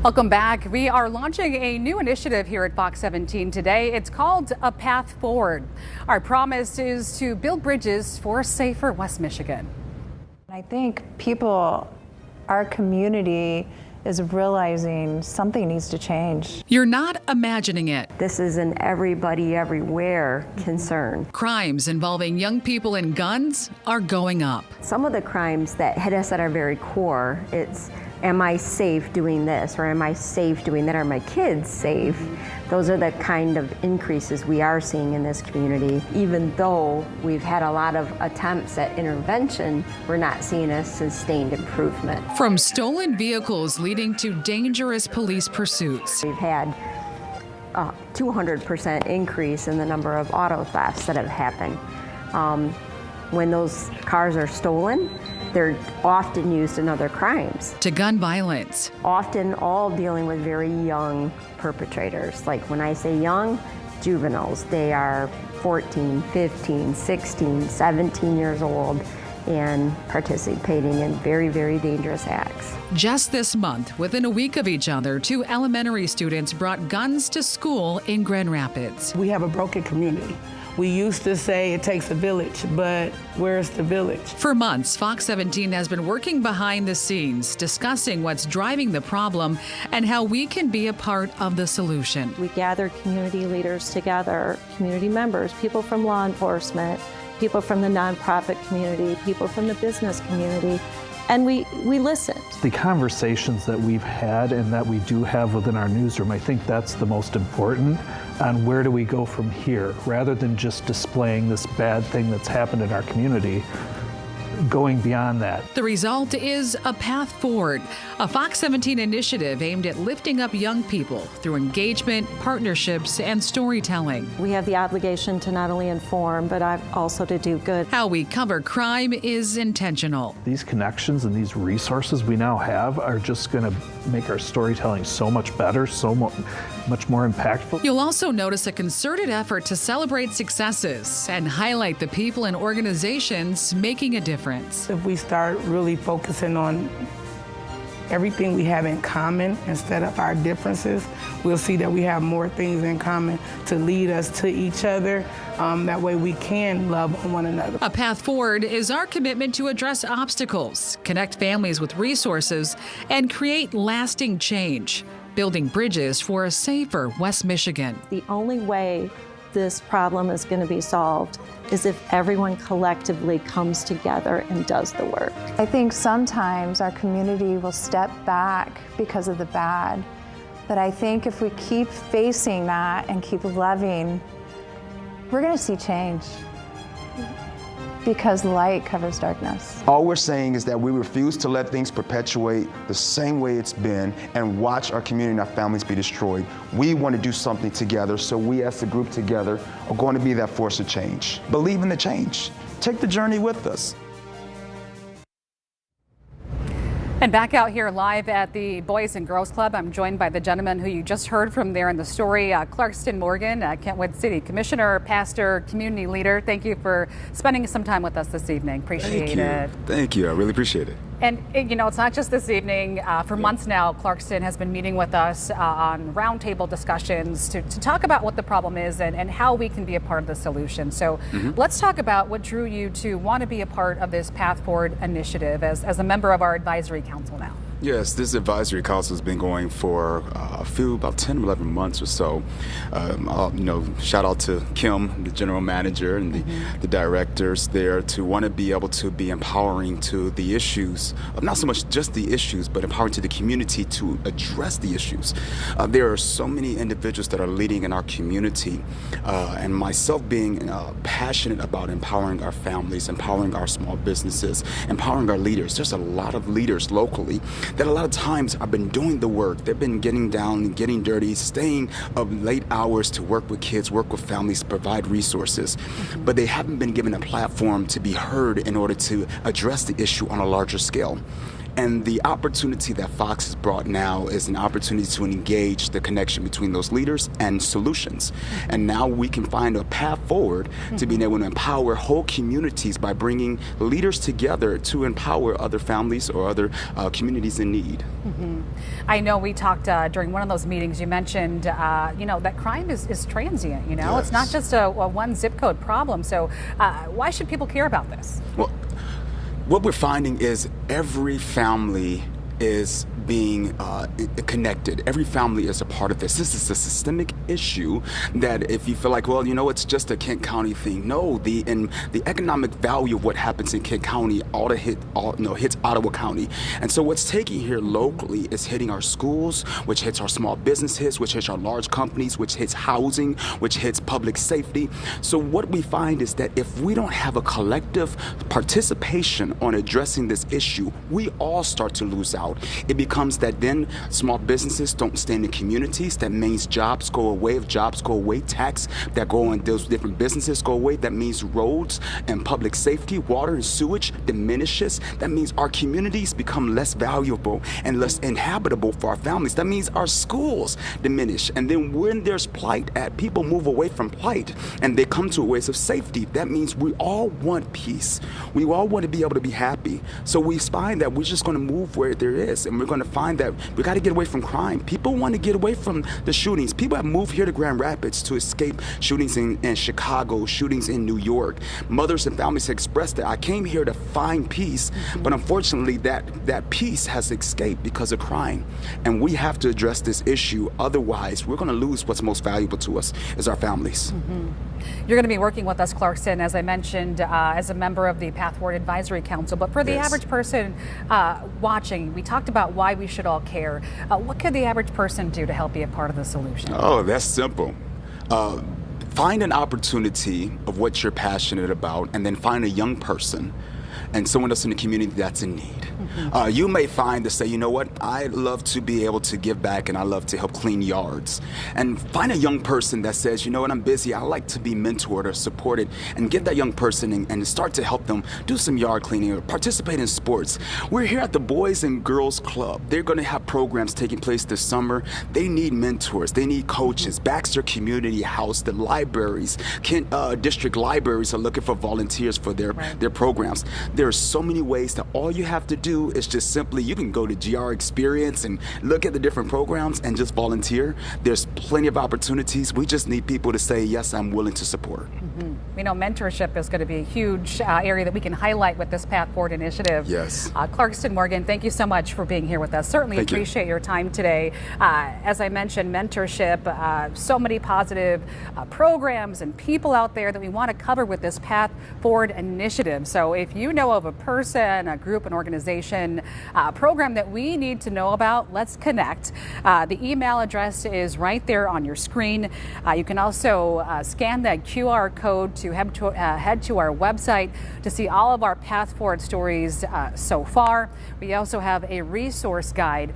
Welcome back. We are launching a new initiative here at Fox 17 today. It's called A Path Forward. Our promise is to build bridges for a safer West Michigan. I think people, our community, is realizing something needs to change. You're not imagining it. This is an everybody, everywhere concern. Crimes involving young people and guns are going up. Some of the crimes that hit us at our very core, it's, am I safe doing this, or am I safe doing that? Are my kids safe? Those are the kind of increases we are seeing in this community. Even though we've had a lot of attempts at intervention, we're not seeing a sustained improvement. From stolen vehicles leading to dangerous police pursuits. We've had a 200% increase in the number of auto thefts that have happened. When those cars are stolen, they're often used in other crimes. To gun violence. Often all dealing with very young perpetrators. Like when I say young, juveniles. They are 14, 15, 16, 17 years old and participating in very, very dangerous acts. Just this month, within a week of each other, 2 elementary students brought guns to school in Grand Rapids. We have a broken community. We used to say it takes a village, but where's the village? For months, Fox 17 has been working behind the scenes, discussing what's driving the problem and how we can be a part of the solution. We gathered community leaders together, community members, people from law enforcement, people from the nonprofit community, people from the business community, and we listened. The conversations that we've had and that we do have within our newsroom, I think that's the most important on where do we go from here, rather than just displaying this bad thing that's happened in our community. Going beyond that. The result is A Path Forward, a Fox 17 initiative aimed at lifting up young people through engagement, partnerships, and storytelling. We have the obligation to not only inform, but also to do good. How we cover crime is intentional. These connections and these resources we now have are just going to make our storytelling so much better, so much more impactful. You'll also notice a concerted effort to celebrate successes and highlight the people and organizations making a difference. If we start really focusing on everything we have in common instead of our differences, we'll see that we have more things in common to lead us to each other. That way we can love on one another. A Path Forward is our commitment to address obstacles, connect families with resources, and create lasting change, building bridges for a safer West Michigan. The only way this problem is going to be solved is if everyone collectively comes together and does the work. I think sometimes our community will step back because of the bad, but I think if we keep facing that and keep loving, we're going to see change, because light covers darkness. All we're saying is that we refuse to let things perpetuate the same way it's been and watch our community and our families be destroyed. We want to do something together, so we as a group together are going to be that force of change. Believe in the change. Take the journey with us. And back out here live at the Boys and Girls Club, I'm joined by the gentleman who you just heard from there in the story, Clarkston Morgan, Kentwood City Commissioner, pastor, community leader. Thank you for spending some time with us this evening. Appreciate it. Thank you. I really appreciate it. And, you know, it's not just this evening. For months now, Clarkston has been meeting with us on roundtable discussions to talk about what the problem is and how we can be a part of the solution. So let's talk about what drew you to want to be a part of this Path Forward initiative as a member of our advisory council now. Yes, this advisory council has been going for about 10, 11 months or so. Shout out to Kim, the general manager, and the directors there, to want to be able to be empowering to the issues, not so much just the issues, but empowering to the community to address the issues. There are so many individuals that are leading in our community, and myself being passionate about empowering our families, empowering our small businesses, empowering our leaders. There's a lot of leaders locally that a lot of times I've been doing the work. They've been getting down and getting dirty, staying up late hours to work with kids, work with families, provide resources. But they haven't been given a platform to be heard in order to address the issue on a larger scale. And the opportunity that Fox has brought now is an opportunity to engage the connection between those leaders and solutions. And now we can find a path forward to being able to empower whole communities by bringing leaders together to empower other families or other communities in need. I know we talked during one of those meetings, you mentioned, that crime is transient, Yes. It's not just a one zip code problem. So why should people care about this? Well, what we're finding is every family is being connected. Every family is a part of this. This is a systemic issue that if you feel like, well, it's just a Kent County thing. No, the economic value of what happens in Kent County hits Ottawa County. And so what's taking here locally is hitting our schools, which hits our small businesses, which hits our large companies, which hits housing, which hits public safety. So what we find is that if we don't have a collective participation on addressing this issue, we all start to lose out. It becomes that then small businesses don't stay in the communities. That means jobs go away. If jobs go away, tax that go on those different businesses go away. That means roads and public safety, water and sewage diminishes. That means our communities become less valuable and less inhabitable for our families. That means our schools diminish. And then when there's plight, people move away from plight and they come to ways of safety. That means we all want peace. We all want to be able to be happy. So we find that we're just going to move where there is, and we're going to find that we got to get away from crime. People want to get away from the shootings. People have moved here to Grand Rapids to escape shootings in Chicago, shootings in New York. Mothers and families have expressed that I came here to find peace, but unfortunately that peace has escaped because of crime. And we have to address this issue. Otherwise, we're going to lose what's most valuable to us is our families. You're going to be working with us, Clarkston, as I mentioned, as a member of the Path Forward Advisory Council. But for the Yes. average person watching, we talked about why we should all care. What could the average person do to help be a part of the solution? Oh, that's simple. Find an opportunity of what you're passionate about, and then find a young person and someone else in the community that's in need. You may find to say, you know what, I love to be able to give back and I love to help clean yards. And find a young person that says, you know what, I'm busy, I like to be mentored or supported, and get that young person and start to help them do some yard cleaning or participate in sports. We're here at the Boys and Girls Club. They're going to have programs taking place this summer. They need mentors, they need coaches. Baxter Community House, the libraries, district libraries are looking for volunteers for their programs. There are so many ways that all you have to do is just simply, you can go to GR Experience and look at the different programs and just volunteer. There's plenty of opportunities. We just need people to say, yes, I'm willing to support. Mentorship is going to be a huge area that we can highlight with this Path Forward initiative. Yes. Clarkston Morgan, thank you so much for being here with us. Certainly Thank you. appreciate your time today. As I mentioned, mentorship, so many positive programs and people out there that we want to cover with this Path Forward initiative. So if you know of a person, a group, an organization, program that we need to know about, let's connect. The email address is right there on your screen. You can also scan that QR code to head to our website to see all of our Path Forward stories so far. We also have a resource guide